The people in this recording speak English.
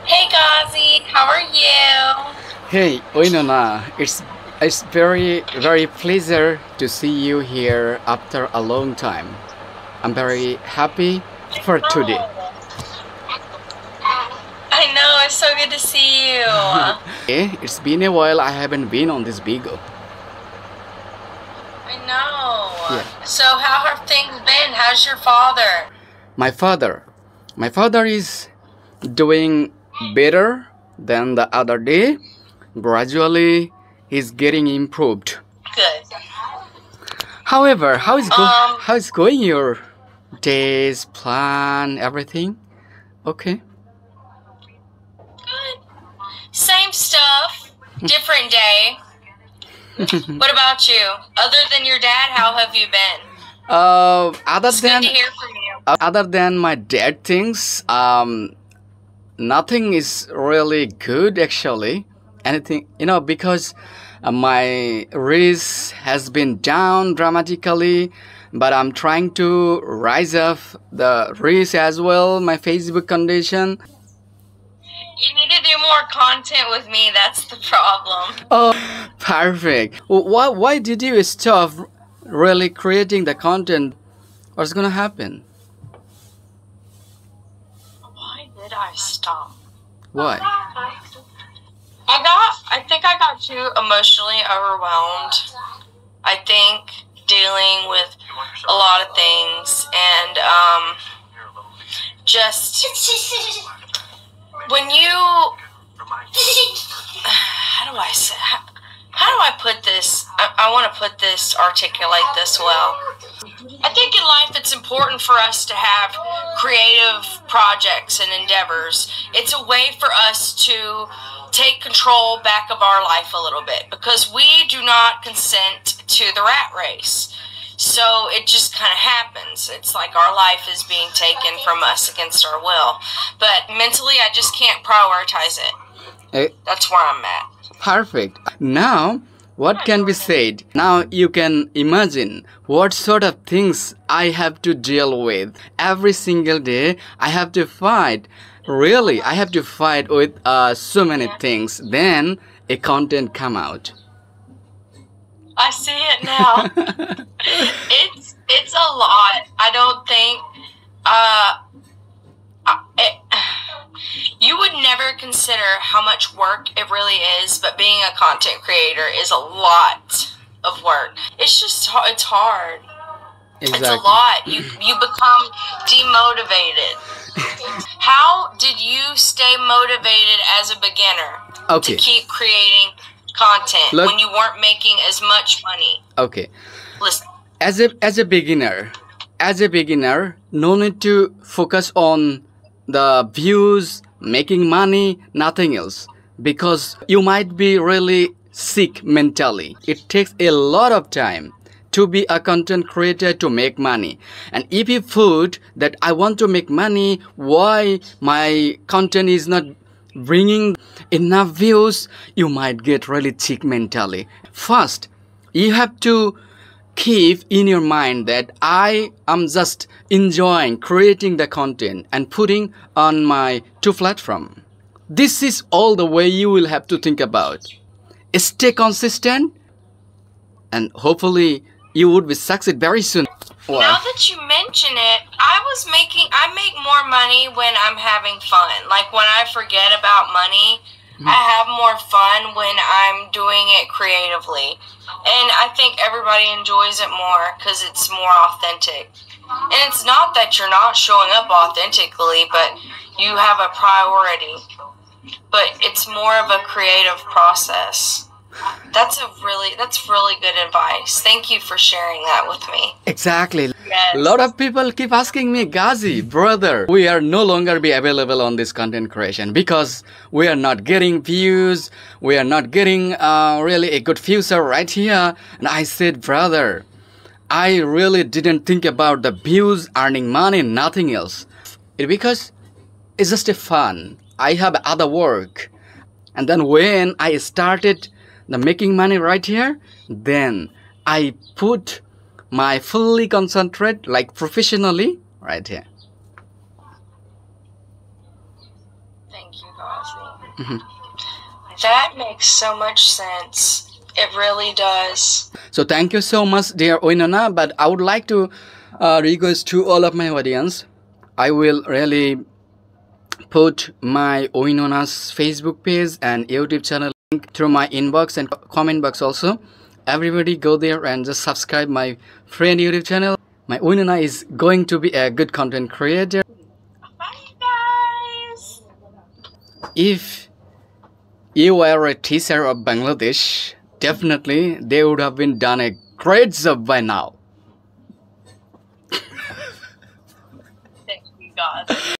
Hey Gazi, how are you? Hey, Oinona, it's very pleasure to see you here after a long time. I'm very happy for today. Oh, I know, it's so good to see you. It's been a while. I haven't been on this Bigo. I know. Yeah, So how have things been? How's your father? my father, my father is doing better than the other day. Gradually, he's getting improved. Good. However, Um, how's going your days, plan, everything? Okay. good. Same stuff, different day. What about you? Other than your dad, how have you been? Other It's good than to hear from you. my dad things, nothing is really good actually. Anything, because my risk has been down dramatically, but I'm trying to rise up the risk as well. My Facebook condition. You need to do more content with me, that's the problem. Oh, perfect. Why did you stop really creating the content? What's gonna happen? Why did I stop? Why? I think I got too emotionally overwhelmed. I think dealing with a lot of things and just when you how do I say how do I put this? I want to put this, articulate this well. I think in life it's important for us to have creative projects and endeavors. It's a way for us to take control back of our life a little bit because we do not consent to the rat race. So it just kind of happens. It's like our life is being taken from us against our will. But mentally, I just can't prioritize it. Eh, That's where I'm at. Perfect. Now, what can be said? Now you can imagine what sort of things I have to deal with. Every single day, I have to fight. Really, I have to fight with so many things. Then a content come out. I see it now. It's a lot. I don't think you would never consider how much work it really is, but being a content creator is a lot of work. It's just it's hard. It's a Exactly. lot. You become demotivated. How did you stay motivated as a beginner to Okay. keep creating content Look. when you weren't making as much money? Okay. Listen, As a beginner, no need to focus on the views, making money, nothing else, because you might be really sick mentally. It takes a lot of time to be a content creator to make money. And if you put that I want to make money, why my content is not bringing enough views, you might get really sick mentally. First, you have to keep in your mind that I am just enjoying creating the content and putting on my two platform. This is all the way you will have to think about. Stay consistent and hopefully you would be succeed very soon. now Wow. that you mention it, I make more money when I'm having fun. Like when I forget about money, I have more fun when I'm doing it creatively. And I think everybody enjoys it more because it's more authentic. And it's not that you're not showing up authentically, but you have a priority. But it's more of a creative process. That's really good advice. Thank you for sharing that with me. Exactly. Yes. A lot of people keep asking me, Gazi, brother, we are no longer be available on this content creation because we are not getting views, we are not getting really a good future right here. And I said, brother, I really didn't think about the views, earning money, nothing else. Because it's just a fun. I have other work. And then when I started the making money right here, then I put my fully concentrate like professionally right here. Thank you, Gazi. Mhm. That makes so much sense. It really does. So thank you so much, dear Winona. But I would like to request to all of my audience. I will really put my Winona's Facebook page and YouTube channel link through my inbox and comment box also. Everybody go there and just subscribe my friend YouTube channel. My Winona is going to be a good content creator. Bye, guys. If you were a teacher of Bangladesh, definitely they would have been done a great job by now.